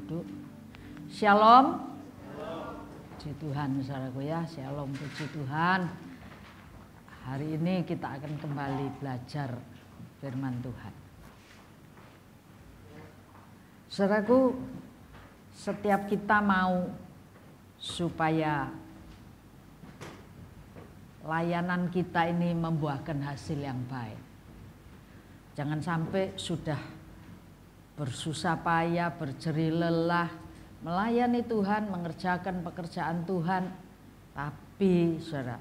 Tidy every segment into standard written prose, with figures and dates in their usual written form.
duduk. Shalom. Puji Tuhan saudaraku ya, shalom, puji Tuhan. Hari ini kita akan kembali belajar firman Tuhan. Saudaraku, setiap kita mau supaya layanan kita ini membuahkan hasil yang baik. Jangan sampai sudah bersusah payah, berjerih lelah, melayani Tuhan, mengerjakan pekerjaan Tuhan, tapi saudara,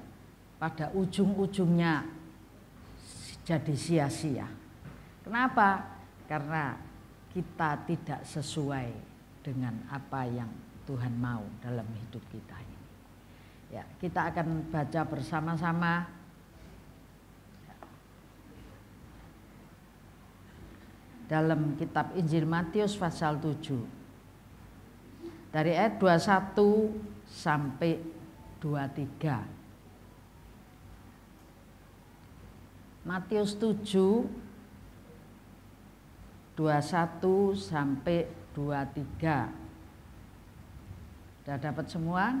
pada ujung-ujungnya jadi sia-sia. Kenapa? Karena kita tidak sesuai dengan apa yang Tuhan mau dalam hidup kita ini. Ya, kita akan baca bersama-sama dalam kitab Injil Matius pasal 7 dari ayat 21 sampai 23. Matius 7 21 sampai 23. Sudah dapat semua?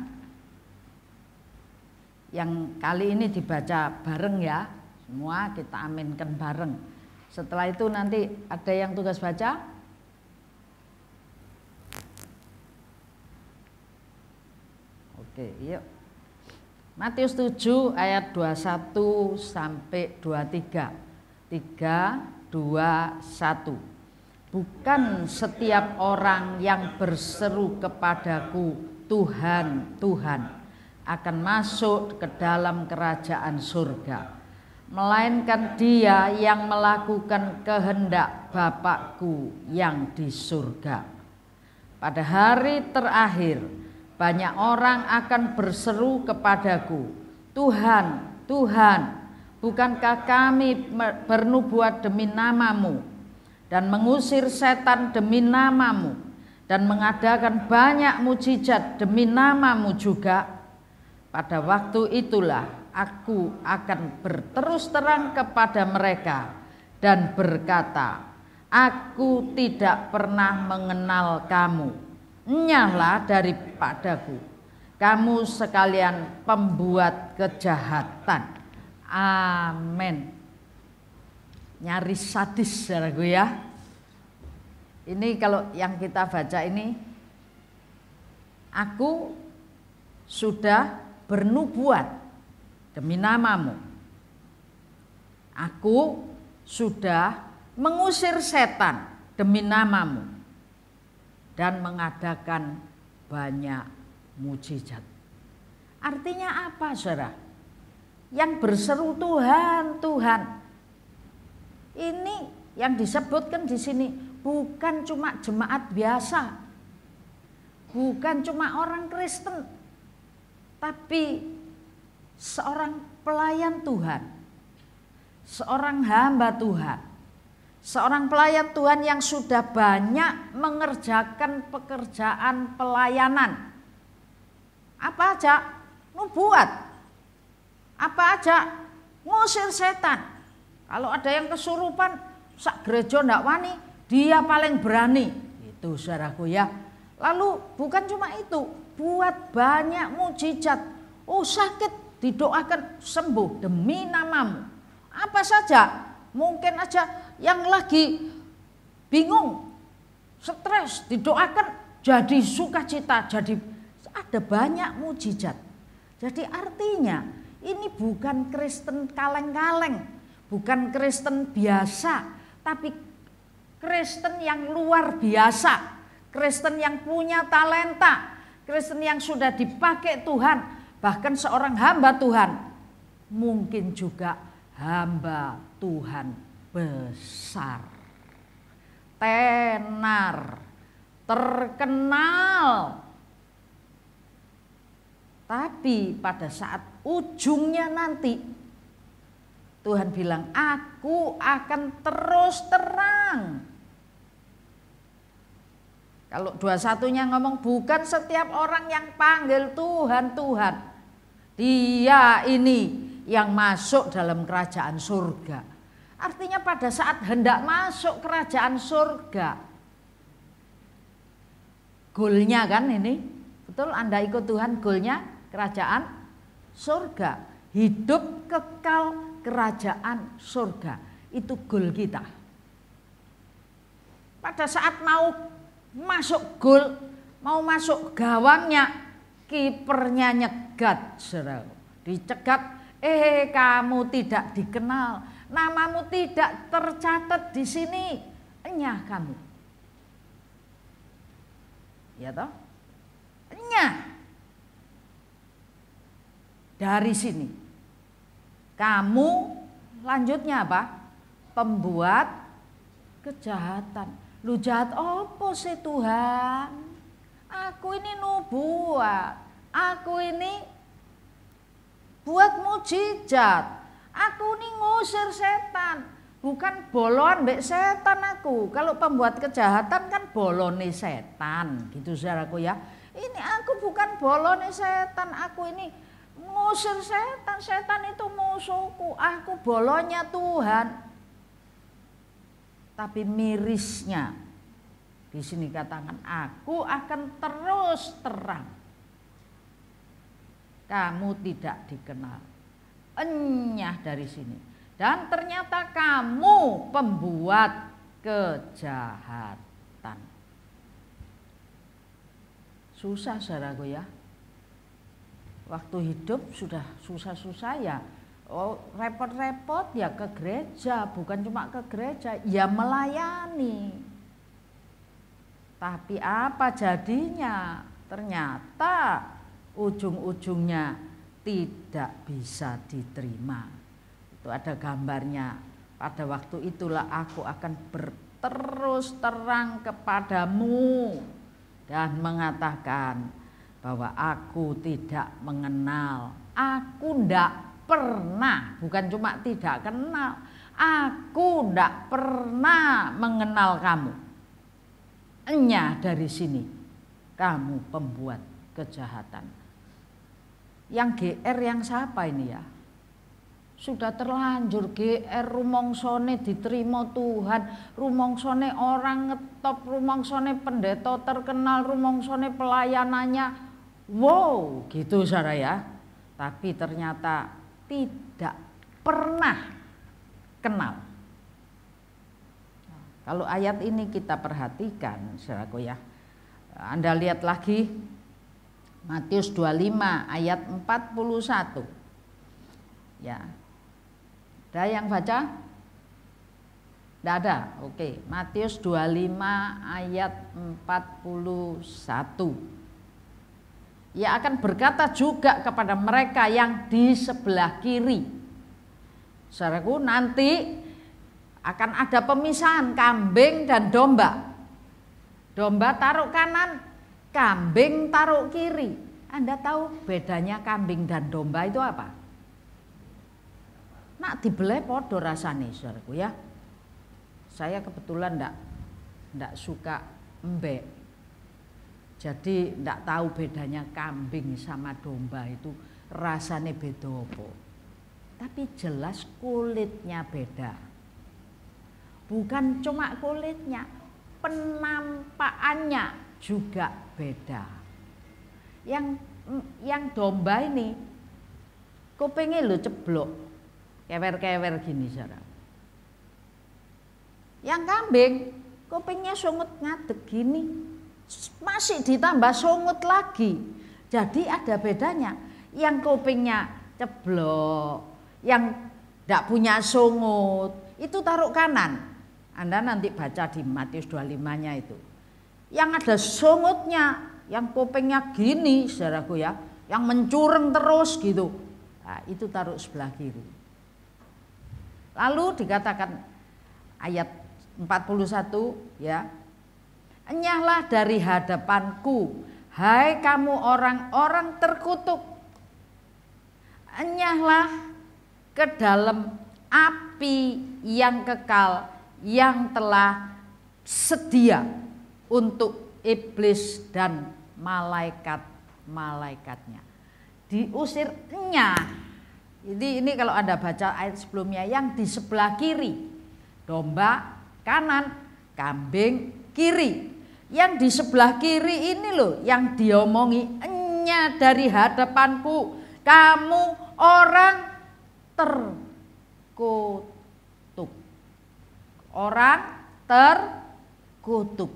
Yang kali ini dibaca bareng ya. Semua kita aminkan bareng. Setelah itu nanti ada yang tugas baca? Oke, yuk. Matius 7 ayat 21 sampai 23. 3, 2, 1. Bukan setiap orang yang berseru kepadaku, Tuhan, Tuhan, akan masuk ke dalam kerajaan surga, melainkan dia yang melakukan kehendak Bapakku yang di surga. Pada hari terakhir, banyak orang akan berseru kepadaku, Tuhan, Tuhan, bukankah kami bernubuat demi namamu dan mengusir setan demi namamu dan mengadakan banyak mujizat demi namamu juga? Pada waktu itulah aku akan berterus terang kepada mereka dan berkata, aku tidak pernah mengenal kamu. Enyahlah daripadaku, kamu sekalian pembuat kejahatan. Amin. Nyaris sadis saudaraku ya. Ini kalau yang kita baca ini, aku sudah bernubuat demi namamu. Aku sudah mengusir setan demi namamu dan mengadakan banyak mujizat. Artinya apa, saudara? Yang berseru Tuhan, Tuhan. Ini yang disebutkan di sini bukan cuma jemaat biasa, bukan cuma orang Kristen, tapi seorang pelayan Tuhan, seorang hamba Tuhan, seorang pelayan Tuhan yang sudah banyak mengerjakan pekerjaan pelayanan. Apa aja? Nubuat. Apa aja? Ngusir setan. Kalau ada yang kesurupan, sak gereja ndak wani, dia paling berani. Itu saudaraku ya. Lalu bukan cuma itu, buat banyak mujizat. Oh, sakit didoakan sembuh demi namamu. Apa saja, mungkin aja yang lagi bingung, stres, didoakan jadi sukacita, jadi ada banyak mujizat. Jadi artinya ini bukan Kristen kaleng-kaleng, bukan Kristen biasa, tapi Kristen yang luar biasa, Kristen yang punya talenta, Kristen yang sudah dipakai Tuhan. Bahkan seorang hamba Tuhan, mungkin juga hamba Tuhan besar, tenar, terkenal. Tapi pada saat ujungnya nanti, Tuhan bilang, aku akan terus terang. Kalau 21-nya ngomong, bukan setiap orang yang panggil Tuhan, Tuhan, dia ini yang masuk dalam kerajaan surga. Artinya pada saat hendak masuk kerajaan surga, goalnya kan ini. Betul, Anda ikut Tuhan, goalnya kerajaan surga. Hidup kekal kerajaan surga. Itu goal kita. Pada saat mau masuk goal, mau masuk gawangnya, kipernya nyegat, saudara. Dicegat, kamu tidak dikenal, namamu tidak tercatat di sini, enyah kamu. Ya toh? Enyah. Dari sini. Kamu lanjutnya apa? Pembuat kejahatan. Lu jahat apa sih Tuhan? Aku ini nubuat. Aku ini buat mujizat. Aku ini ngusir setan. Bukan bolon mbek setan aku. Kalau pembuat kejahatan kan bolone setan, gitu saudaraku ya. Ini aku bukan bolone setan, aku ini ngusir setan. Setan itu musuhku, aku bolonnya Tuhan. Tapi mirisnya di sini katakan aku akan terus terang. Kamu tidak dikenal. Enyah dari sini. Dan ternyata kamu pembuat kejahatan. Susah saudaraku ya. Waktu hidup sudah susah-susah ya. Oh, repot-repot ya ke gereja, bukan cuma ke gereja, ya melayani. Tapi apa jadinya? Ternyata ujung-ujungnya tidak bisa diterima. Itu ada gambarnya. Pada waktu itulah aku akan berterus terang kepadamu dan mengatakan bahwa aku tidak mengenal. Aku tidak pernah, bukan cuma tidak kenal, aku tidak pernah mengenal kamu. Enyah dari sini, kamu pembuat kejahatan. Yang GR yang siapa ini ya? Sudah terlanjur GR, rumongsone diterima Tuhan, rumongsone orang ngetop, rumongsone pendeta terkenal, rumongsone pelayanannya, wow gitu saudara ya. Tapi ternyata tidak pernah kenal. Kalau ayat ini kita perhatikan saudaraku ya. Anda lihat lagi Matius 25 ayat 41. Ya. Ada yang baca? Tidak ada. Oke, Matius 25 ayat 41. Ia akan berkata juga kepada mereka yang di sebelah kiri. Saudaraku, nanti akan ada pemisahan kambing dan domba. Domba taruh kanan, kambing taruh kiri. Anda tahu bedanya kambing dan domba itu apa? Nak dibeleh podo rasane saudaraku ya. Saya kebetulan ndak suka embek. Jadi ndak tahu bedanya kambing sama domba itu rasane beda apa. Tapi jelas kulitnya beda. Bukan cuma kulitnya, penampakannya juga beda. Yang domba ini kupingnya lo ceblok, kewer-kewer gini saudara. Yang kambing kupingnya sungut ngadeg gini, masih ditambah sungut lagi. Jadi ada bedanya. Yang kupingnya ceblok, yang tidak punya sungut itu taruh kanan. Anda nanti baca di Matius 25-nya itu. Yang ada sungutnya, yang kupingnya gini saudaraku ya, yang mencureng terus gitu. Nah, itu taruh sebelah kiri. Lalu dikatakan ayat 41 ya. Enyahlah dari hadapanku, hai kamu orang-orang terkutuk. Enyahlah ke dalam api yang kekal yang telah sedia untuk iblis dan malaikat-malaikatnya. Diusir enyah. Ini kalau Anda baca ayat sebelumnya, yang di sebelah kiri domba kanan, kambing kiri. Yang di sebelah kiri ini loh yang diomongi, enya dari hadapanku kamu orang terkutuk. Orang terkutuk.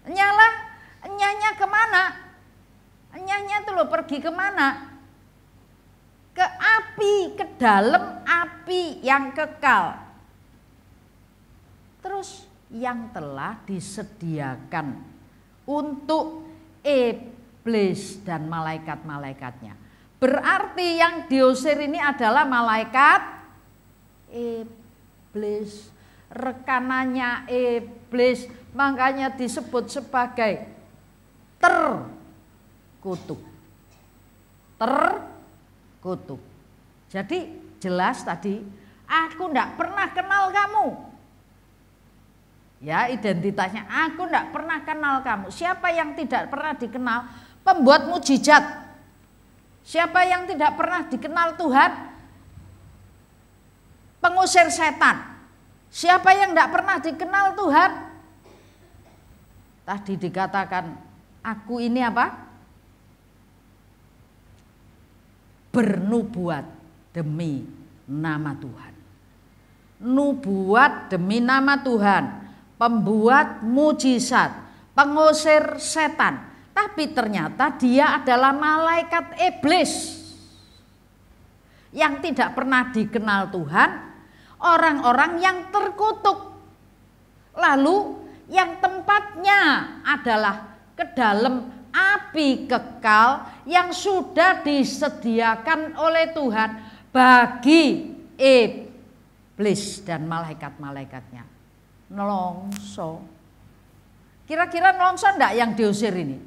Enyalah, enyahnya kemana? Enyahnya tuh loh pergi kemana? Ke api, ke dalam api yang kekal. Terus yang telah disediakan untuk iblis dan malaikat-malaikatnya. Berarti yang diusir ini adalah malaikat iblis, rekanannya iblis, makanya disebut sebagai terkutuk. Terkutuk. Jadi jelas tadi, aku tidak pernah kenal kamu. Ya, identitasnya, aku tidak pernah kenal kamu. Siapa yang tidak pernah dikenal? Pembuat mujizat. Siapa yang tidak pernah dikenal Tuhan? Pengusir setan. Siapa yang tidak pernah dikenal Tuhan? Tadi dikatakan, aku ini apa? Bernubuat demi nama Tuhan. Nubuat demi nama Tuhan. Pembuat mujizat, pengusir setan. Tapi ternyata dia adalah malaikat iblis yang tidak pernah dikenal Tuhan, orang-orang yang terkutuk. Lalu yang tempatnya adalah ke dalam api kekal yang sudah disediakan oleh Tuhan bagi iblis dan malaikat-malaikatnya. Nelongso. Kira-kira nelongso enggak yang diusir ini?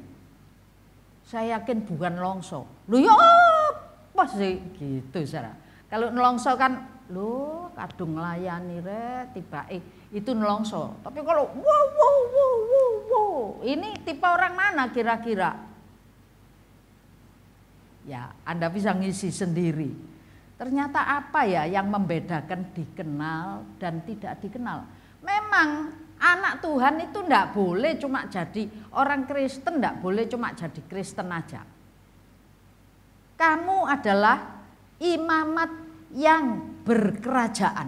Saya yakin bukan nelongso. Loh ya apa sih gitu Sarah. Kalau nelongso kan loh kadung nglayani re tiba itu nelongso. Tapi kalau wow, ini tipe orang mana kira-kira? Ya, Anda bisa ngisi sendiri. Ternyata apa ya yang membedakan dikenal dan tidak dikenal? Memang anak Tuhan itu enggak boleh cuma jadi orang Kristen, enggak boleh cuma jadi Kristen aja. Kamu adalah imamat yang berkerajaan.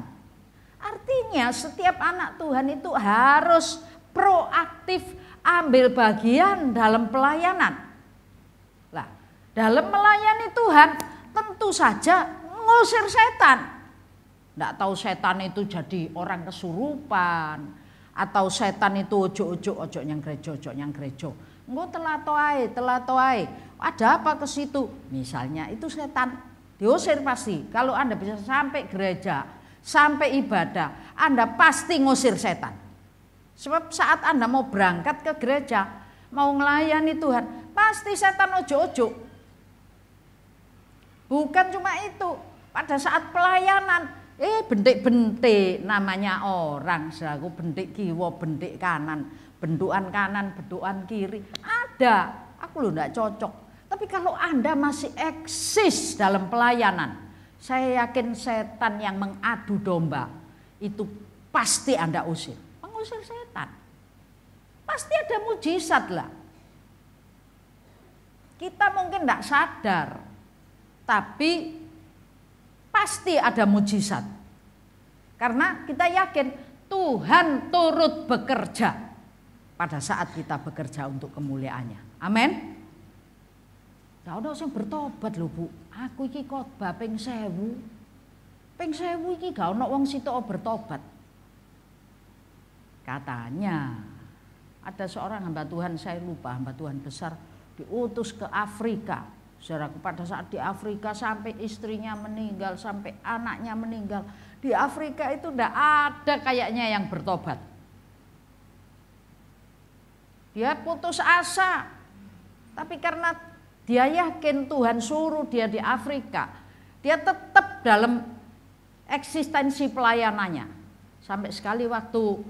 Artinya setiap anak Tuhan itu harus proaktif ambil bagian dalam pelayanan. Lah, dalam melayani Tuhan tentu saja ngusir setan. Nggak tahu setan itu jadi orang kesurupan atau setan itu ojo yang gerejo. Engko telatoai. Ada apa ke situ? Misalnya itu setan diusir pasti. Kalau Anda bisa sampai gereja, sampai ibadah, Anda pasti ngusir setan. Sebab saat Anda mau berangkat ke gereja, mau melayani Tuhan, pasti setan ojo. Bukan cuma itu, pada saat pelayanan bentik-bentik namanya orang, selaku bentik kiwa, bentik kanan, bentukan kanan, bentukan kiri, ada. Aku loh enggak cocok. Tapi kalau Anda masih eksis dalam pelayanan, saya yakin setan yang mengadu domba itu pasti Anda usir. Pengusir setan. Pasti ada mujizat lah. Kita mungkin enggak sadar, tapi pasti ada mujizat. Karena kita yakin Tuhan turut bekerja pada saat kita bekerja untuk kemuliaannya. Amin. Gak ada yang bertobat loh Bu. Aku iki khotbah ping 1000. Ping 1000 iki gak ada wong sitok bertobat. Katanya ada seorang hamba Tuhan, saya lupa, hamba Tuhan besar diutus ke Afrika. Saudaraku, pada saat di Afrika sampai istrinya meninggal, sampai anaknya meninggal. Di Afrika itu tidak ada kayaknya yang bertobat. Dia putus asa. Tapi karena dia yakin Tuhan suruh dia di Afrika, dia tetap dalam eksistensi pelayanannya. Sampai sekali waktu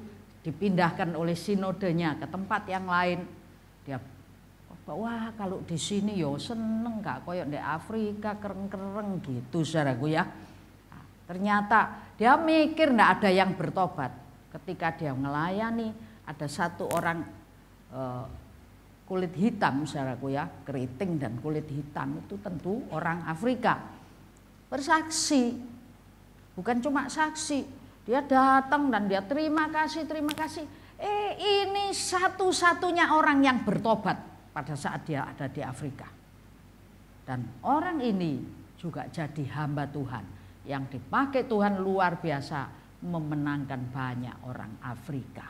dipindahkan oleh sinodenya ke tempat yang lain, dia wah kalau di sini yo seneng gak koyok di Afrika kereng-kereng gitu saudaraku ya. Nah, ternyata dia mikir ndak ada yang bertobat. Ketika dia melayani ada satu orang kulit hitam, saudaraku ya, keriting dan kulit hitam itu tentu orang Afrika. Bersaksi, bukan cuma saksi, dia datang dan dia terima kasih. Ini satu-satunya orang yang bertobat pada saat dia ada di Afrika. Dan orang ini juga jadi hamba Tuhan yang dipakai Tuhan luar biasa memenangkan banyak orang Afrika.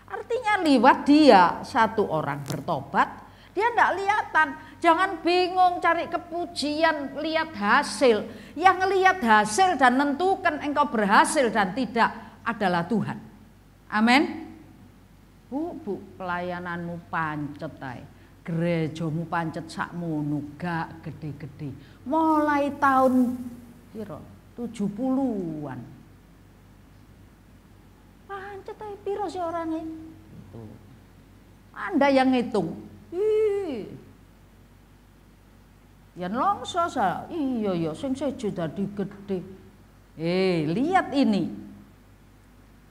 Artinya lewat dia satu orang bertobat, dia tidak lihatan. Jangan bingung cari kepujian, lihat hasil. Yang lihat hasil dan menentukan engkau berhasil dan tidak adalah Tuhan. Amin. Bu, pelayananmu pancet ae. Gerejamu pancet sakmono gak gede-gede. Mulai tahun 70-an. Pancet ae piro sih orangnya? Itu. Anda yang ngitung. Ya longso sa. Iya sing sejo dadi gede. Lihat ini.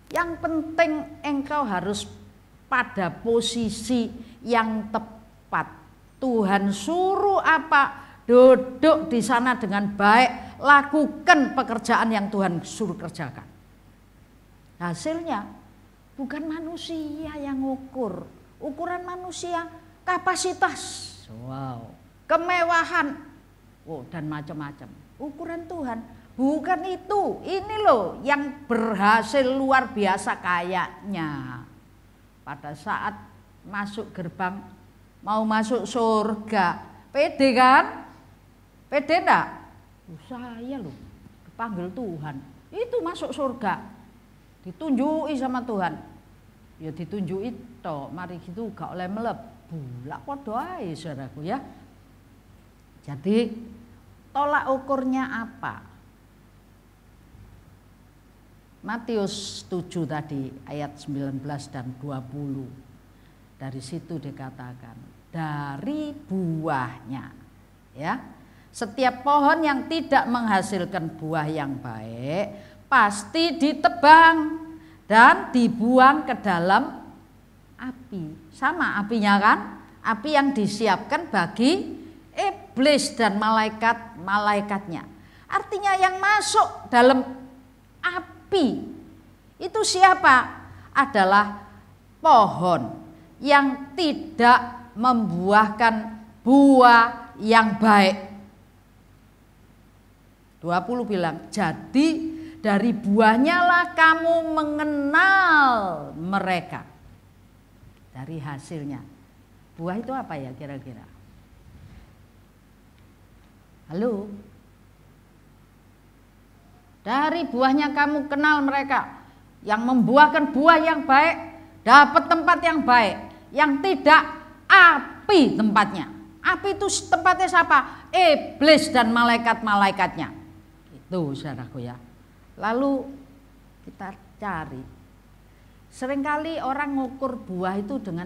Yang penting engkau harus pada posisi yang tepat. Tuhan suruh apa? Duduk di sana dengan baik, lakukan pekerjaan yang Tuhan suruh kerjakan. Hasilnya bukan manusia yang ngukur. Ukuran manusia kapasitas, kemewahan, dan macam-macam. Ukuran Tuhan bukan itu. Ini loh yang berhasil luar biasa kayaknya. Pada saat masuk gerbang, mau masuk surga, pede kan? Pede enggak? Saya loh dipanggil Tuhan, itu masuk surga, ditunjuki sama Tuhan. Ya ditunjuki toh, mari gitu gak oleh mlebu. Lah padha ae saudaraku ya. Jadi tolak ukurnya apa? Matius 7 tadi ayat 19 dan 20. Dari situ dikatakan dari buahnya, ya. Setiap pohon yang tidak menghasilkan buah yang baik pasti ditebang dan dibuang ke dalam api. Sama apinya kan? Api yang disiapkan bagi iblis dan malaikat-malaikatnya. Artinya yang masuk dalam api itu siapa? Adalah pohon yang tidak membuahkan buah yang baik. 20 bilang, jadi dari buahnya lah kamu mengenal mereka. Dari hasilnya. Buah itu apa ya kira-kira? Halo? Dari buahnya kamu kenal mereka. Yang membuahkan buah yang baik, dapat tempat yang baik. Yang tidak, api tempatnya. Api itu tempatnya siapa? Iblis dan malaikat-malaikatnya. Itu saudaraku ya. Lalu kita cari. Seringkali orang ngukur buah itu dengan,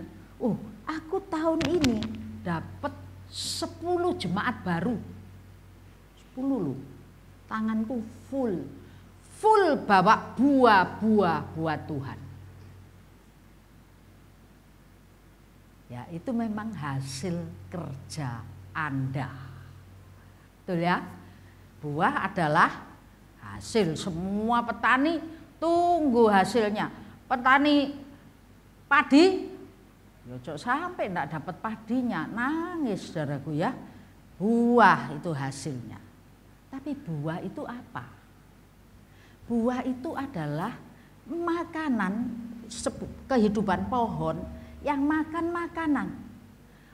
aku tahun ini dapat 10 jemaat baru. 10 loh. Tanganku full bawa buah buat Tuhan. Ya, itu memang hasil kerja Anda. Betul ya? Buah adalah hasil. Semua petani tunggu hasilnya. Petani padi, ya sampai enggak dapat padinya, nangis saudaraku ya. Buah itu hasilnya. Tapi buah itu apa? Buah itu adalah makanan, kehidupan pohon yang makan makanan.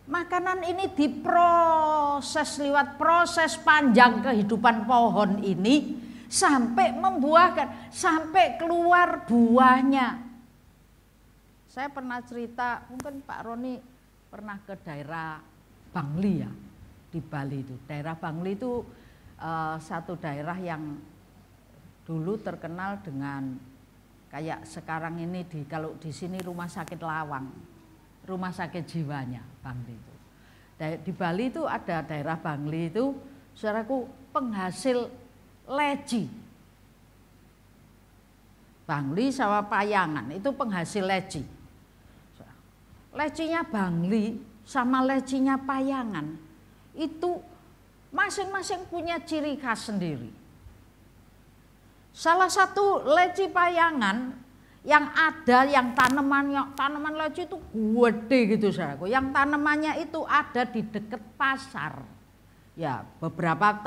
Makanan ini diproses lewat proses panjang kehidupan pohon ini sampai membuahkan, sampai keluar buahnya. Saya pernah cerita, mungkin Pak Roni pernah ke daerah Bangli ya, di Bali itu. Daerah Bangli itu satu daerah yang dulu terkenal dengan kayak sekarang ini kalau di sini rumah sakit Lawang, rumah sakit jiwanya Bangli itu. Di Bali itu ada daerah Bangli itu, saudaraku, penghasil leci. Bangli sama Payangan itu penghasil leci. lecinya Bangli sama lecinya Payangan itu masing-masing punya ciri khas sendiri. Salah satu leci Payangan yang ada, yang tanaman leci itu gede gitu saudaraku. Yang tanamannya itu ada di dekat pasar. Ya, beberapa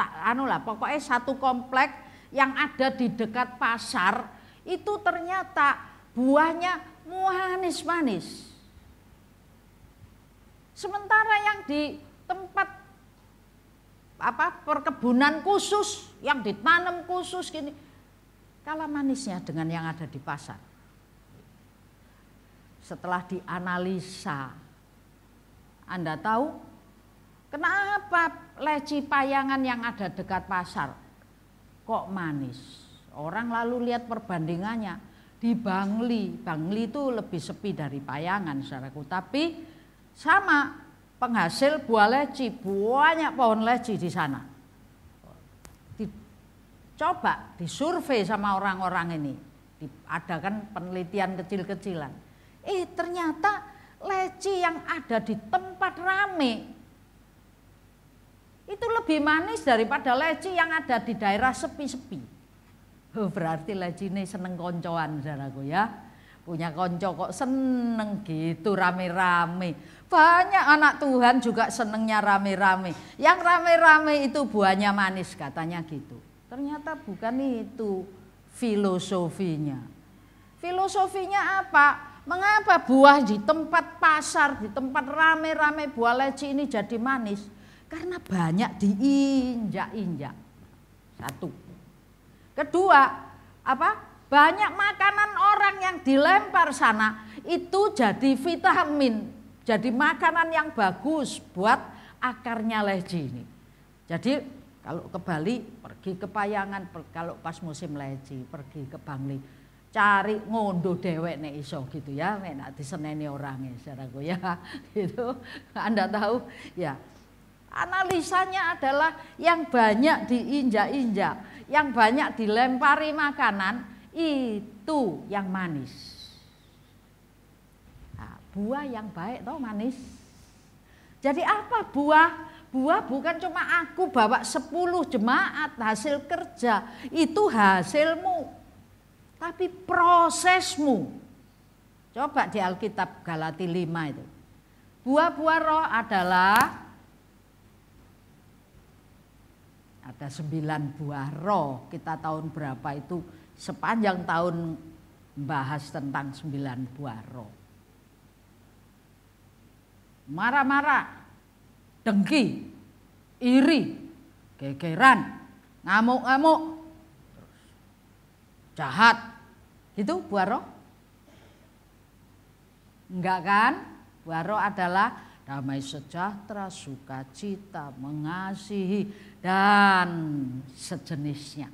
pokoknya satu komplek yang ada di dekat pasar itu ternyata buahnya manis-manis. Sementara yang di tempat perkebunan khusus, yang ditanam khusus gini, kalah manisnya dengan yang ada di pasar. Setelah dianalisa, Anda tahu kenapa leci Payangan yang ada dekat pasar kok manis? Orang lalu lihat perbandingannya di Bangli. Bangli itu lebih sepi dari Payangan, saudaraku. Tapi sama penghasil buah leci, banyak pohon leci di sana. Coba disurvei sama orang-orang ini, diadakan penelitian kecil-kecilan. Ternyata leci yang ada di tempat rame itu lebih manis daripada leci yang ada di daerah sepi-sepi. Berarti leci ini seneng koncoan, saudaraku ya. Punya konco kok seneng gitu rame-rame. Banyak anak Tuhan juga senengnya rame-rame. Yang rame-rame itu buahnya manis katanya gitu. Ternyata bukan itu filosofinya. Filosofinya apa? Mengapa buah di tempat pasar, di tempat rame-rame buah leci ini jadi manis? Karena banyak diinjak-injak. Satu. Kedua, banyak makanan orang yang dilempar sana itu jadi vitamin, jadi makanan yang bagus buat akarnya leci ini. Jadi kalau ke Bali pergi ke Payangan, kalau pas musim leci pergi ke Bangli, cari ngondo dewek nek iso gitu ya, nek diseneni orangnya saudaraku ya gitu. Anda tahu ya, analisanya adalah yang banyak diinjak-injak, yang banyak dilempari makanan itu yang manis. Nah, buah yang baik toh manis. Jadi apa buah? Buah bukan cuma aku bawa 10 jemaat hasil kerja, itu hasilmu. Tapi prosesmu. Coba di Alkitab Galati 5 itu. Buah-buah roh adalah ada 9 buah roh. Kita tahun berapa itu sepanjang tahun membahas tentang 9 buah roh. Marah-marah, dengki, iri, gegeran, ngamuk-ngamuk, jahat, itu buah roh? Enggak kan? Buah roh adalah damai sejahtera, sukacita, mengasihi, dan sejenisnya.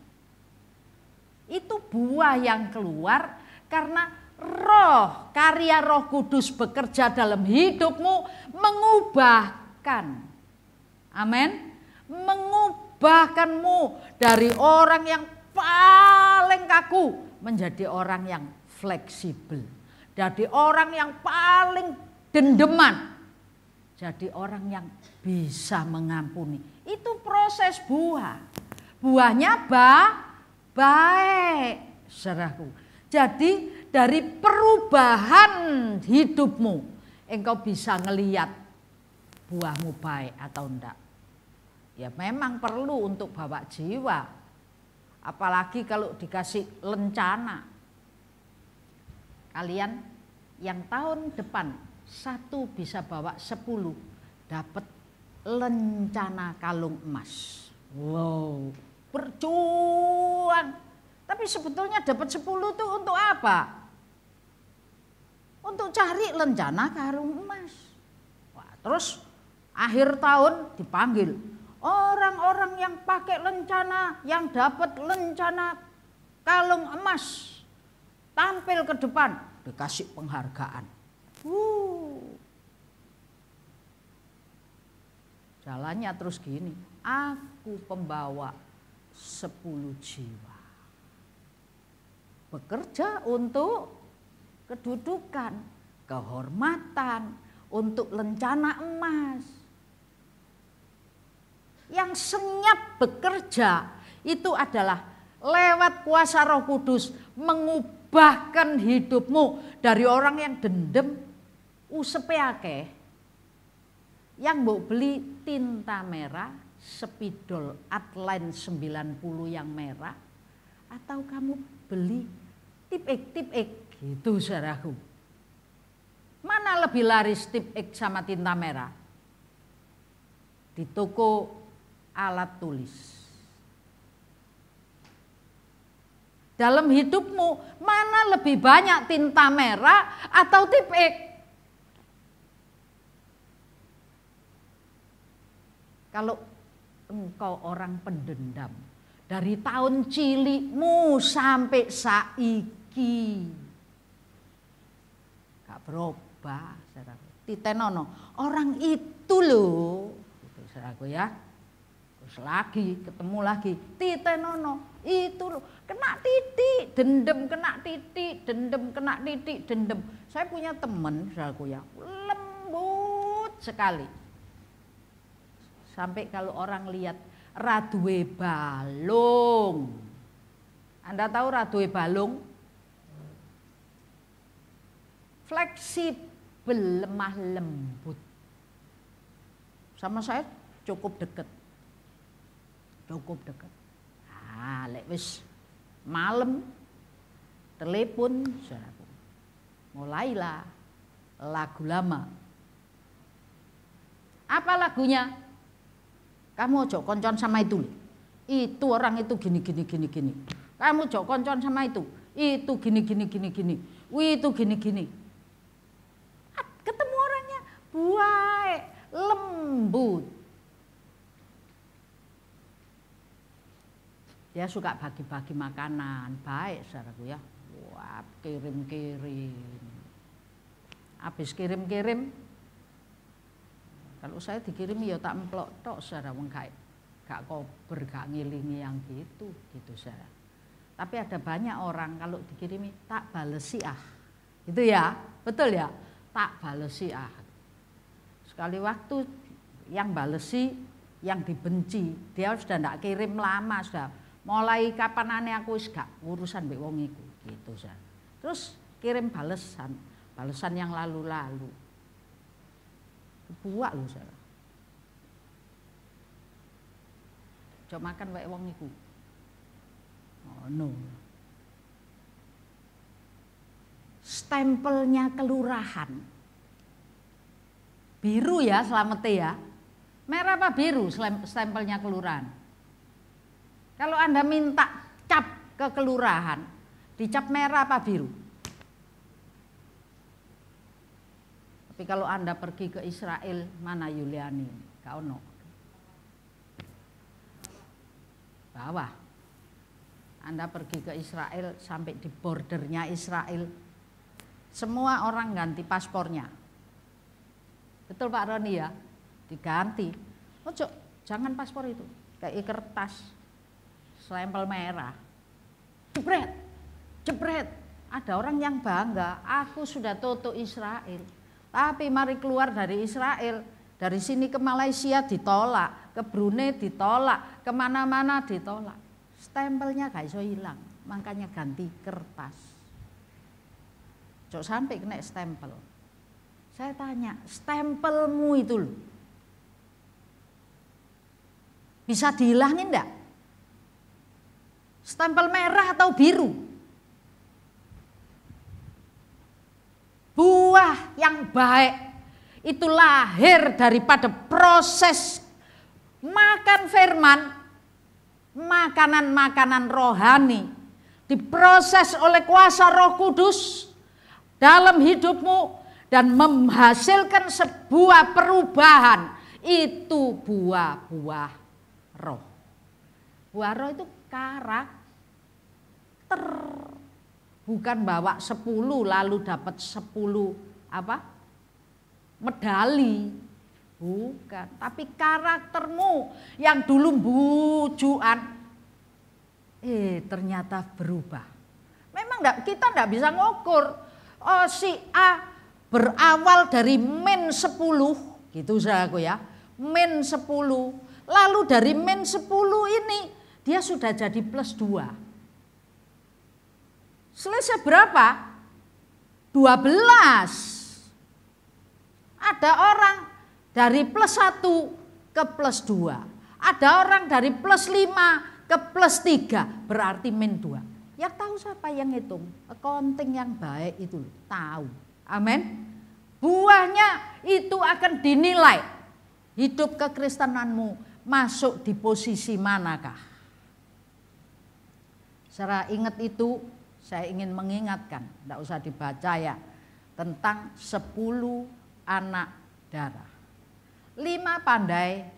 Itu buah yang keluar karena roh, karya Roh Kudus bekerja dalam hidupmu, mengubahkan. Amin. Mengubahkanmu dari orang yang paling kaku menjadi orang yang fleksibel, jadi orang yang paling dendeman, jadi orang yang bisa mengampuni. Itu proses buah. Buahnya baik, saudaraku. Jadi dari perubahan hidupmu, engkau bisa ngelihat buahmu baik atau enggak. Ya memang perlu untuk bawa jiwa. Apalagi kalau dikasih lencana. Kalian yang tahun depan 1 bisa bawa 10 dapat lencana kalung emas. Wow, berjuang. Tapi sebetulnya dapat 10 itu untuk apa? Untuk cari lencana kalung emas. Wah, terus akhir tahun dipanggil orang-orang yang pakai lencana, yang dapat lencana kalung emas, tampil ke depan, dikasih penghargaan. Jalannya terus gini, aku pembawa 10 jiwa. Bekerja untuk kedudukan, kehormatan, untuk lencana emas. Yang senyap bekerja itu adalah lewat kuasa Roh Kudus mengubahkan hidupmu dari orang yang dendam, usepe akeh, yang mbok beli tinta merah, spidol Atline 90 yang merah, atau kamu beli tip-ek gitu saudaraku. Mana lebih laris tip-ek sama tinta merah? Di toko alat tulis. Dalam hidupmu mana lebih banyak tinta merah atau tip-ek? Kalau engkau orang pendendam dari tahun cilikmu sampai saiki gak berubah, saudaraku. Titenono orang itu loh, gitu, saudaraku ya. Terus lagi ketemu lagi titenono itu loh, kena titik dendam, kena titik dendam, kena titik dendam. Saya punya teman, saudaraku ya, lembut sekali. Sampai kalau orang lihat radue balung. Anda tahu radue balung? Fleksibel, lemah lembut. Sama saya cukup dekat. Cukup dekat. Ah, lek wis malam telepon saudaraku. Mulailah lagu lama. Apa lagunya? Kamu ojo koncon sama itu. Itu orang itu gini. Kamu ojo koncon sama itu. Itu gini. Wih, itu gini. Ketemu orangnya baik, lembut. Dia suka bagi-bagi makanan, baik saudaraku ya. Wah, kirim. Habis kirim, kalau saya dikirim ya tak emplok tok saudara, wong gak kober, gak ngilingi yang gitu saudara. Tapi ada banyak orang kalau dikirimi tak balesi itu ya, betul ya, tak balesi Sekali waktu yang balesi, yang dibenci, dia sudah ndak kirim lama sudah. Mulai kapanane aku wis gak urusan mbek wong iku gitu saudara. Terus kirim balesan yang lalu-lalu. Buak lho saudara. Coba makan wae wong iku. Oh no. Stempelnya kelurahan. Biru ya selamat ya. Merah apa biru stempelnya kelurahan? Kalau Anda minta cap ke kelurahan, dicap merah apa biru? Tapi kalau Anda pergi ke Israel, mana Yuliani? Kau no. Bawah. Anda pergi ke Israel sampai di bordernya Israel, semua orang ganti paspornya. Betul Pak Roni ya? Diganti. Ojo, jangan paspor itu, kayak kertas, stempel merah. Jebret. Ada orang yang bangga, aku sudah toto Israel. Tapi mari keluar dari Israel, dari sini ke Malaysia ditolak, ke Brunei ditolak, kemana-mana ditolak. Stempelnya gak iso hilang, makanya ganti kertas. Cok sampai kena stempel. Saya tanya, stempelmu itu loh, bisa dihilangin enggak? Stempel merah atau biru? Buah yang baik itu lahir daripada proses makan firman, makanan-makanan rohani, diproses oleh kuasa Roh Kudus dalam hidupmu dan menghasilkan sebuah perubahan. Itu buah-buah roh. Buah roh itu karakter. Bukan bawa 10 lalu dapat 10 medali. Bukan, tapi karaktermu yang dulu bujuan ternyata berubah. Memang kita enggak bisa ngukur. Oh si A berawal dari min 10, gitu saudaraku ya, min 10. Lalu dari min 10 ini dia sudah jadi plus 2. Selesai berapa? 12. Ada orang dari plus 1 ke plus 2. Ada orang dari plus 5 ke plus 3. Berarti min 2. Yang tahu siapa yang hitung? Accounting yang baik itu tahu. Amin. Buahnya itu akan dinilai. Hidup kekristenanmu masuk di posisi manakah? Secara ingat itu, saya ingin mengingatkan, tidak usah dibaca ya, tentang 10 anak darah. 5 pandai,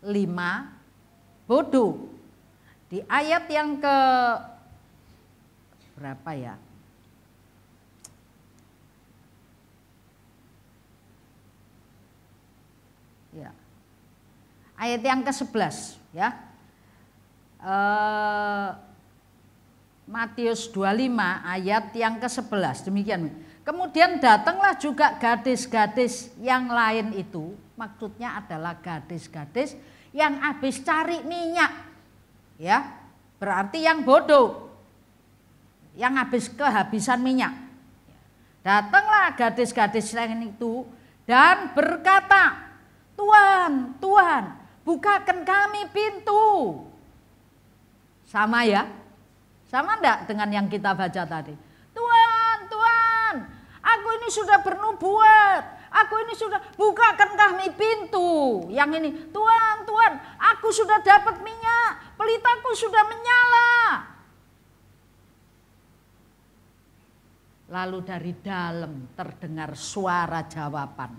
5 bodoh. Di ayat yang ke berapa ya? Ya. Ayat yang ke-11 ya. Matius 25 ayat yang ke-11 demikian. Kemudian datanglah juga gadis-gadis yang lain itu, maksudnya adalah gadis-gadis yang habis cari minyak. Ya. Berarti yang bodoh. Yang habis kehabisan minyak. Datanglah gadis-gadis lain itu dan berkata, "Tuhan, Tuhan, bukakan kami pintu." Sama ya? Sama enggak dengan yang kita baca tadi? "Tuhan, Tuhan, aku ini sudah bernubuat. Aku ini sudah, bukakan kami pintu." Yang ini, "Tuhan, Tuhan, aku sudah dapat minyak. Pelitaku sudah menyala." Lalu dari dalam terdengar suara jawaban.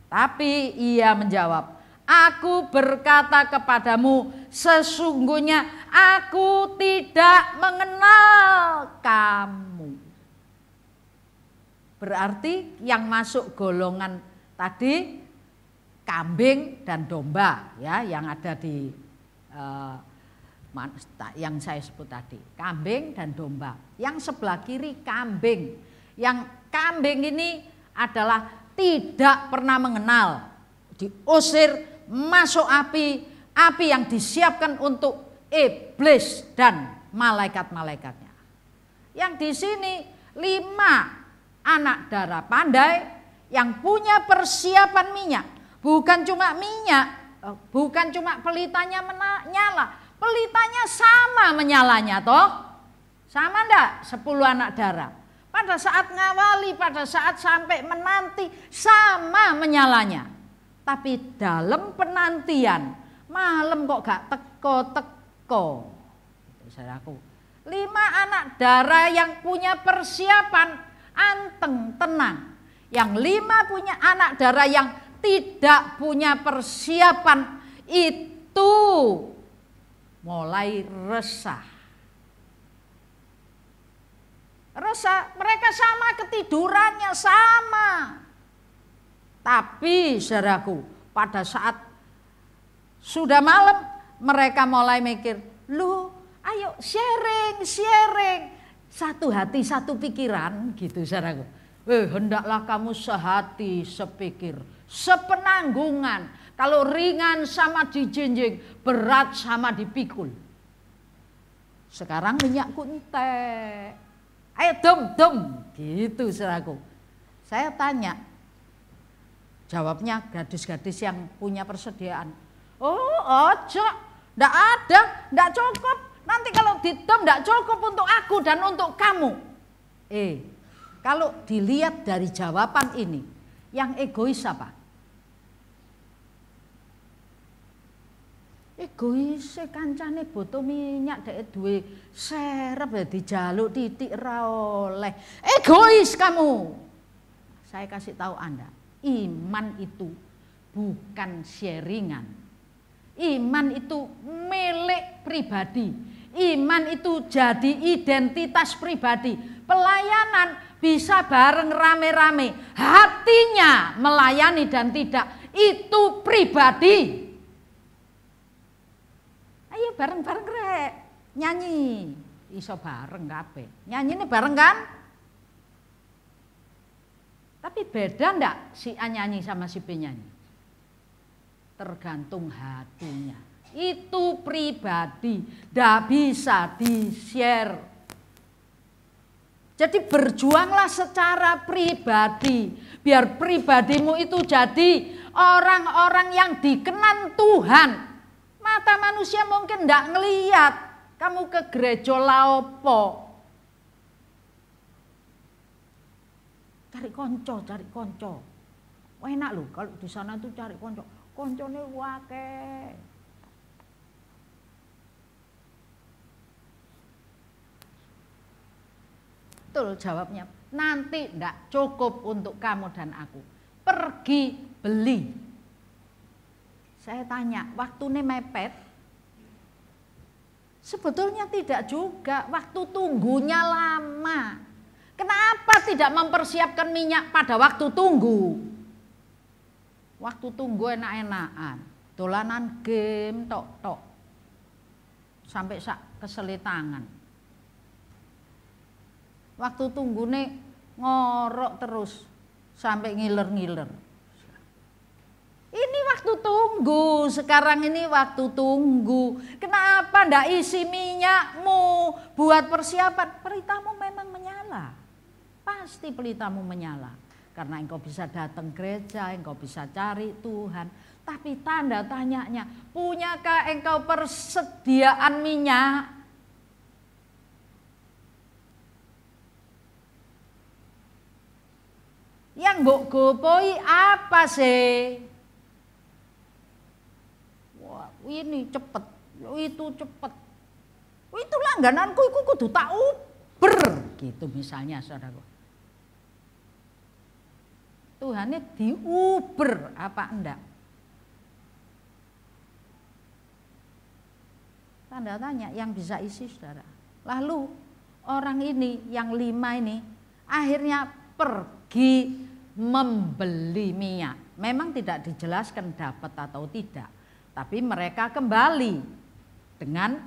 Tapi ia menjawab, "Aku berkata kepadamu, sesungguhnya aku tidak mengenal kamu." Berarti yang masuk golongan tadi kambing dan domba ya, yang ada di yang saya sebut tadi, kambing dan domba. Yang sebelah kiri kambing. Yang kambing ini adalah tidak pernah mengenal, diusir masuk api, api yang disiapkan untuk iblis dan malaikat-malaikatnya. Yang di sini 5 anak darah pandai yang punya persiapan minyak. Bukan cuma minyak, bukan cuma pelitanya menyala, pelitanya sama menyalanya toh. Sama enggak 10 anak darah? Pada saat ngawali, pada saat sampai menanti sama menyalanya. Tapi dalam penantian malam kok gak teko-teko. Saudaraku, 5 anak darah yang punya persiapan anteng, tenang. Yang 5 punya anak darah yang tidak punya persiapan itu mulai resah. Resah, mereka sama ketidurannya sama. Tapi saudaraku, pada saat sudah malam mereka mulai mikir, "Loh, ayo sharing. Satu hati, satu pikiran," gitu saudaraku. Hendaklah kamu sehati, sepikir, sepenanggungan. Kalau ringan sama dijinjing, berat sama dipikul. Sekarang minyakku entek. Ayo dom, gitu saudaraku. Saya tanya, jawabnya gadis-gadis yang punya persediaan. "Oh, ojo, ndak ada, ndak cukup. Nanti kalau didom ndak cukup untuk aku dan untuk kamu." Kalau dilihat dari jawaban ini, yang egois apa? Egois kancane boto minyak dek duwe serep ya dijaluk titik ra oleh. Egois kamu. Saya kasih tahu Anda, iman itu bukan sharingan. Iman itu milik pribadi. Iman itu jadi identitas pribadi. Pelayanan bisa bareng rame-rame. Hatinya melayani dan tidak, itu pribadi. Ayo bareng-bareng rek, nyanyi. Iso bareng kabeh. Nyanyi ini bareng kan? Tapi beda enggak si A nyanyi sama si B nyanyi? Tergantung hatinya. Itu pribadi, enggak bisa di-share. Jadi berjuanglah secara pribadi. Biar pribadimu itu jadi orang-orang yang dikenan Tuhan. Mata manusia mungkin enggak ngelihat. Kamu ke gereja laopo. Cari konco, cari konco. Enak loh kalau di sana tuh cari konco. Koncone wake. Betul jawabnya. Nanti ndak cukup untuk kamu dan aku. Pergi beli. Saya tanya, waktunya mepet? Sebetulnya tidak juga. Waktu tunggunya lama. Kenapa tidak mempersiapkan minyak pada waktu tunggu? Waktu tunggu enak-enakan. Dolanan game tok-tok. Sampai sak keselit tangan. Waktu tunggu nih ngorok terus. Sampai ngiler-ngiler. Ini waktu tunggu. Sekarang ini waktu tunggu. Kenapa ndak isi minyakmu? Buat persiapan. Pelitamu memang menyala. Pasti pelitamu menyala. Karena engkau bisa datang gereja, engkau bisa cari Tuhan. Tapi tanda tanyanya, punyakah engkau persediaan minyak? Yang mbok gopoi apa sih? Wah, ini cepet, itu cepet. Itu langgananku, itu kudu tak uber. Gitu misalnya saudara. Tuhannya diuber apa enggak? Tanda tanya yang bisa isi saudara. Lalu orang ini yang 5 ini akhirnya pergi membeli minyak. Memang tidak dijelaskan dapat atau tidak. Tapi mereka kembali dengan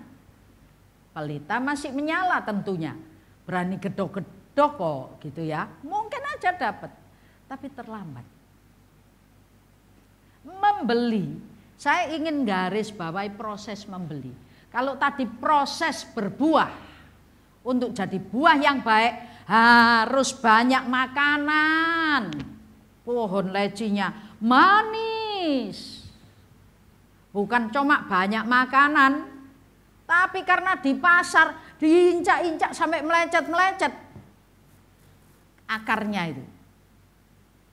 pelita masih menyala tentunya. Berani gedok-gedok kok gitu ya. Mungkin aja dapat. Tapi terlambat. Membeli, saya ingin garis bawahi proses membeli. Kalau tadi proses berbuah, untuk jadi buah yang baik harus banyak makanan. Pohon lecinya manis. Bukan cuma banyak makanan, tapi karena di pasar diinjak-injak sampai melecet-melecet akarnya itu.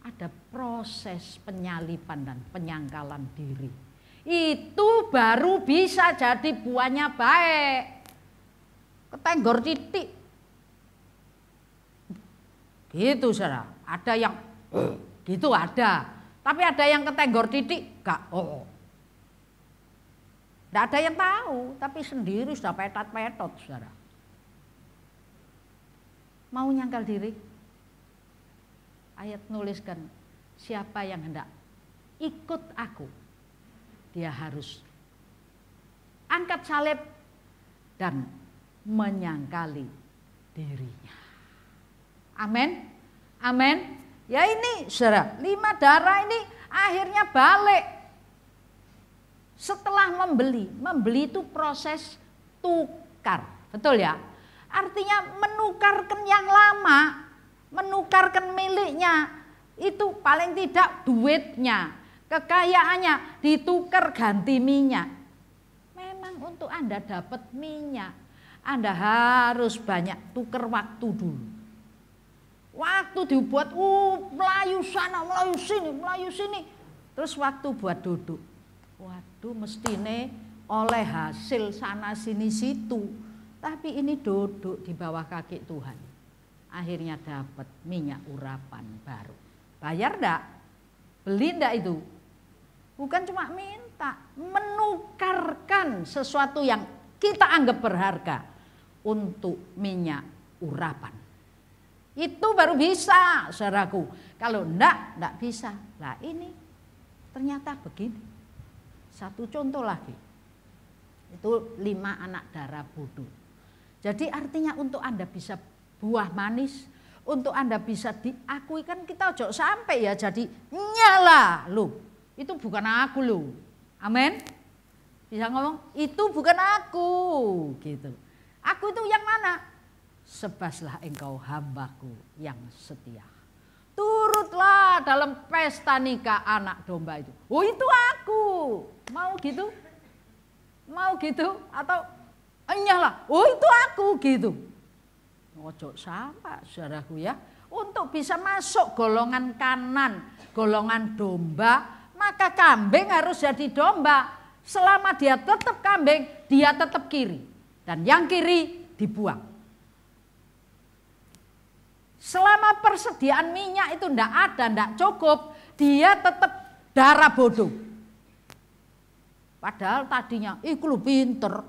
Ada proses penyalipan dan penyangkalan diri. Itu baru bisa jadi buahnya baik. Ketenggor titik. Gitu saudara. Ada yang gitu ada. Tapi ada yang ketenggor titik gak. Tidak ada yang tahu. Tapi sendiri sudah petot-petot saudara. Mau nyangkal diri? Ayat nuliskan, siapa yang hendak ikut aku, dia harus angkat salib dan menyangkali dirinya. Amin, amin. Ya ini saudara, 5 darah ini akhirnya balik. Setelah membeli itu proses tukar, betul ya? Artinya menukarkan yang lama, menukarkan miliknya, itu paling tidak duitnya, kekayaannya ditukar ganti minyak. Memang untuk Anda dapat minyak, Anda harus banyak tukar waktu dulu. Waktu dibuat, melayu sana, melayu sini. Terus waktu buat duduk. Waduh, mestine oleh hasil sana sini situ. Tapi ini duduk di bawah kaki Tuhan. Akhirnya dapat minyak urapan baru. Bayar enggak? Beli enggak itu? Bukan cuma minta, menukarkan sesuatu yang kita anggap berharga untuk minyak urapan. Itu baru bisa, saudaraku. Kalau enggak bisa. Lah ini ternyata begini. Satu contoh lagi. Itu 5 anak darah bodoh. Jadi artinya untuk Anda bisa buah manis, untuk Anda bisa diakui, kan kita ojo sampai ya jadi nyala loh. Itu bukan aku loh. Amin. Bisa ngomong, itu bukan aku gitu. Aku itu yang mana? Sebaslah engkau hambaku yang setia. Turutlah dalam pesta nikah anak domba itu. Oh itu aku. Mau gitu? Mau gitu? Atau enyalah, oh itu aku gitu. Ojo sama saudaraku ya. Untuk bisa masuk golongan kanan, golongan domba, maka kambing harus jadi domba. Selama dia tetap kambing, dia tetap kiri. Dan yang kiri dibuang. Selama persediaan minyak itu ndak ada, ndak cukup, dia tetap darah bodoh. Padahal tadinya, iku lu pinter,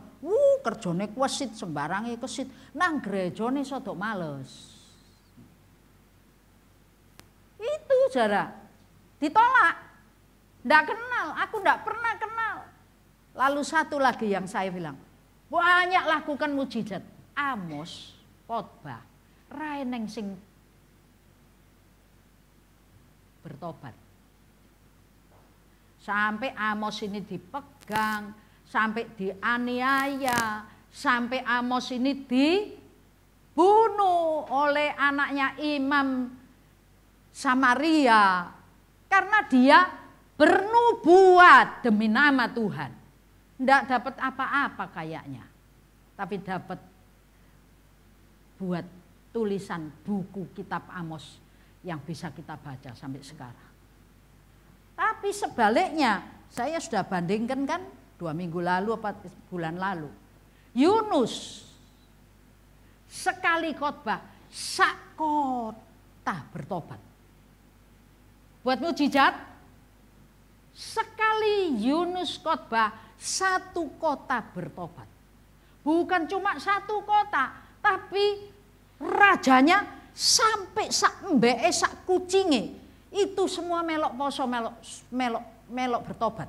kerjane kesit sembarange kesit, nang gerejane sodok males. Itu saudara, ditolak, ndak kenal, aku ndak pernah kenal. Lalu satu lagi yang saya bilang, banyak lakukan mujizat. Amos, khotbah, raeneng sing bertobat. Sampai Amos ini dipegang, sampai dianiaya, sampai Amos ini dibunuh oleh anaknya Imam Samaria karena dia bernubuat demi nama Tuhan. Tidak dapat apa-apa kayaknya, tapi dapat buat tulisan buku kitab Amos yang bisa kita baca sampai sekarang. Tapi sebaliknya, saya sudah bandingkan kan 2 minggu lalu, 4 bulan lalu. Yunus sekali khotbah, sak kota bertobat. Buat mujizat, sekali Yunus khotbah, 1 kota bertobat. Bukan cuma 1 kota, tapi rajanya sampai sak mbeke sak kucinge itu semua melok poso, melok bertobat.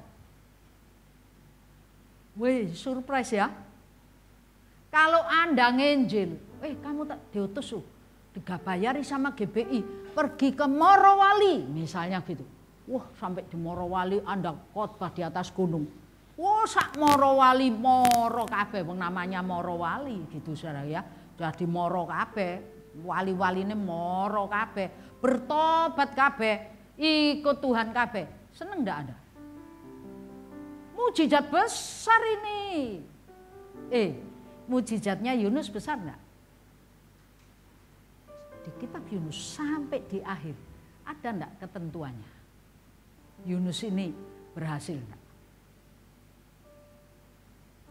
Wih, surprise ya. Kalau Anda ngenjil, kamu tak diutus digabayari sama GBI pergi ke Morowali misalnya gitu. Wah, sampai di Morowali Anda khotbah di atas gunung. Wah, sak Morowali moro kabeh, wong namanya Morowali gitu saudara ya. Jadi moro kabeh, wali-waline moro kabeh, bertobat kabeh, ikut Tuhan kabeh. Seneng ndak Anda? Mujizat besar ini. Mujizatnya Yunus besar enggak? Di kitab Yunus sampai di akhir ada enggak ketentuannya? Yunus ini berhasil enggak?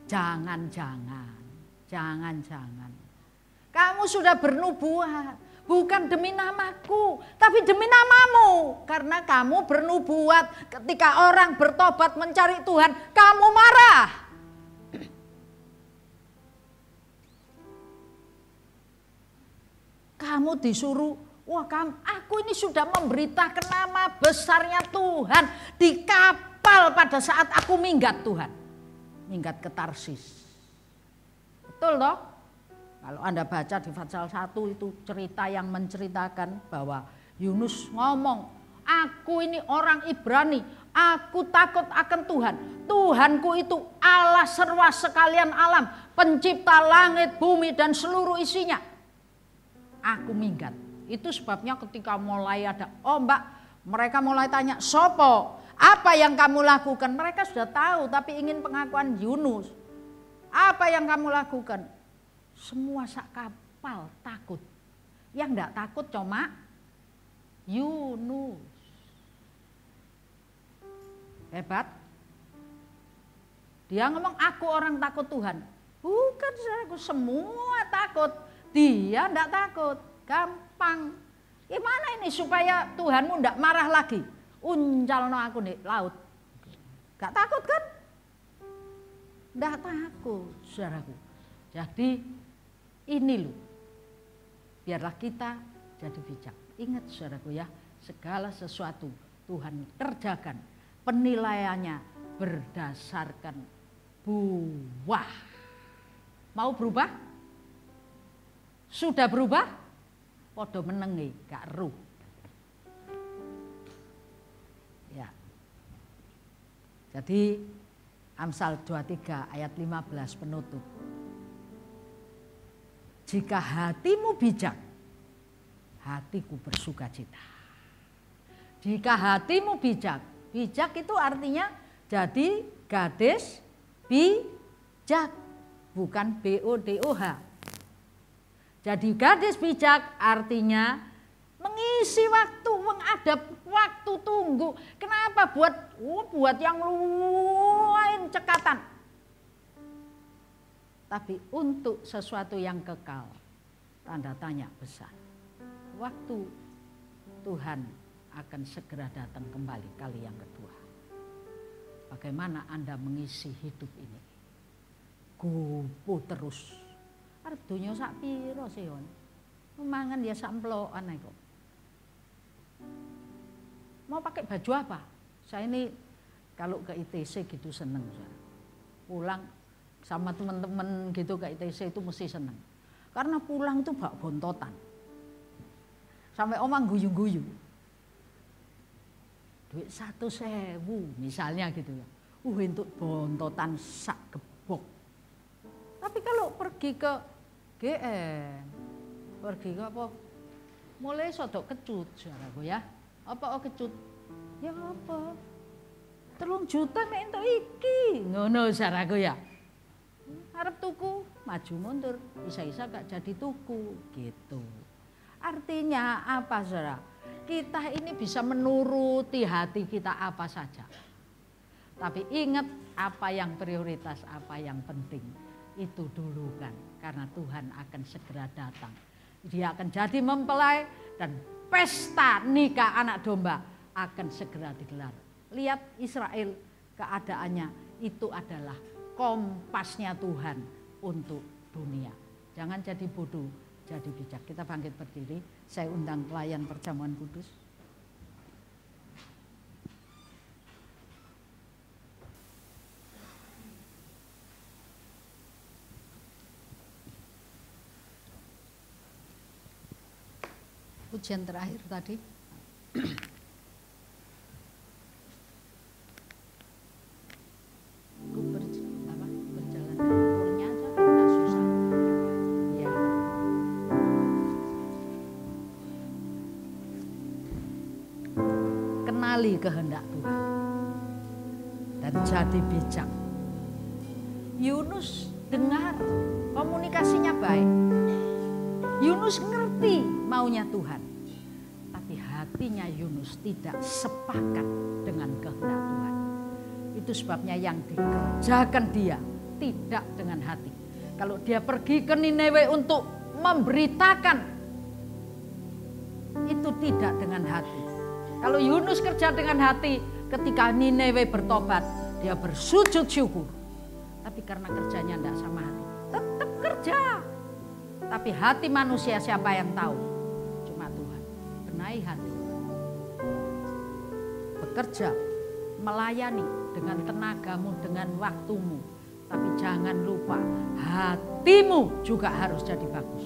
Jangan-jangan. Kamu sudah bernubuat, bukan demi namaku, tapi demi namamu. Karena kamu bernubuat ketika orang bertobat mencari Tuhan, kamu marah. Kamu disuruh, aku ini sudah memberitakan nama besarnya Tuhan di kapal pada saat aku minggat Tuhan. Minggat ke Tarsis. Betul toh? Kalau Anda baca di Fatsal 1 itu cerita yang menceritakan bahwa Yunus ngomong, aku ini orang Ibrani, aku takut akan Tuhan. Tuhanku itu Allah serwa sekalian alam, pencipta langit, bumi dan seluruh isinya. Aku minggat. Itu sebabnya ketika mulai ada ombak, mereka mulai tanya, sopo, apa yang kamu lakukan? Mereka sudah tahu tapi ingin pengakuan Yunus. Apa yang kamu lakukan? Semua sak kapal takut. Yang enggak takut cuma Yunus. Hebat. Dia ngomong aku orang takut Tuhan. Bukan, saudaraku, semua takut. Dia enggak takut. Gampang. Gimana ini supaya Tuhanmu enggak marah lagi? Uncalno aku di laut. Enggak takut kan? Enggak takut, saudaraku. Jadi ini loh, biarlah kita jadi bijak. Ingat saudaraku ya, segala sesuatu Tuhan kerjakan, penilaiannya berdasarkan buah. Mau berubah? Sudah berubah? padha menenge gak eruh. Ya. Jadi Amsal 23 ayat 15 penutup. Jika hatimu bijak, hatiku bersukacita. Jika hatimu bijak, bijak itu artinya jadi gadis bijak, bukan BODOH. Jadi gadis bijak artinya mengisi waktu, mengadap waktu tunggu. Kenapa buat yang lain cekatan. Tapi untuk sesuatu yang kekal, tanda tanya besar. Waktu Tuhan akan segera datang kembali kali yang kedua. Bagaimana Anda mengisi hidup ini? Gupu terus. Arep donya sak pira sih yon? Mangan ya sak emplokan ae kok. Mau pakai baju apa? Saya ini kalau ke ITC gitu seneng. Pulang sama teman-teman gitu ke ITC itu mesti seneng. Karena pulang itu bak bontotan. Sampai omang guyu-guyu. Duit 1.000 misalnya gitu ya. Untuk bontotan sak gebok. Tapi kalau pergi ke GN, pergi ke apa? Mulai sodok kecut, saudaraku ya. Apa kecut? Ya apa? 3 juta nek entuk iki. Ngono saudaraku ya. Arep tuku, maju mundur, bisa-bisa gak jadi tuku gitu. Artinya apa saudara? Kita ini bisa menuruti hati kita apa saja. Tapi ingat apa yang prioritas, apa yang penting. Itu dulu kan. Karena Tuhan akan segera datang. Dia akan jadi mempelai dan pesta nikah anak domba akan segera digelar. Lihat Israel keadaannya itu adalah kompasnya Tuhan untuk dunia. Jangan jadi bodoh, jadi bijak. Kita bangkit berdiri. Saya undang pelayan perjamuan kudus. Pujian terakhir tadi. Berjalan umurnya aja kita susah. Ya. Kenali kehendak Tuhan dan jadi bijak. Yunus dengar, komunikasinya baik. Yunus ngerti maunya Tuhan. Tapi hatinya Yunus tidak sepakat dengan kehendak Tuhan. Itu sebabnya yang dikerjakan dia tidak dengan hati. Kalau dia pergi ke Niniwe untuk memberitakan, itu tidak dengan hati. Kalau Yunus kerja dengan hati, ketika Niniwe bertobat, dia bersujud syukur. Tapi karena kerjanya tidak sama hati, tetap kerja. Tapi hati manusia siapa yang tahu? Cuma Tuhan. Benahi hati. Bekerja, melayani dengan tenagamu, dengan waktumu. Tapi jangan lupa hatimu juga harus jadi bagus.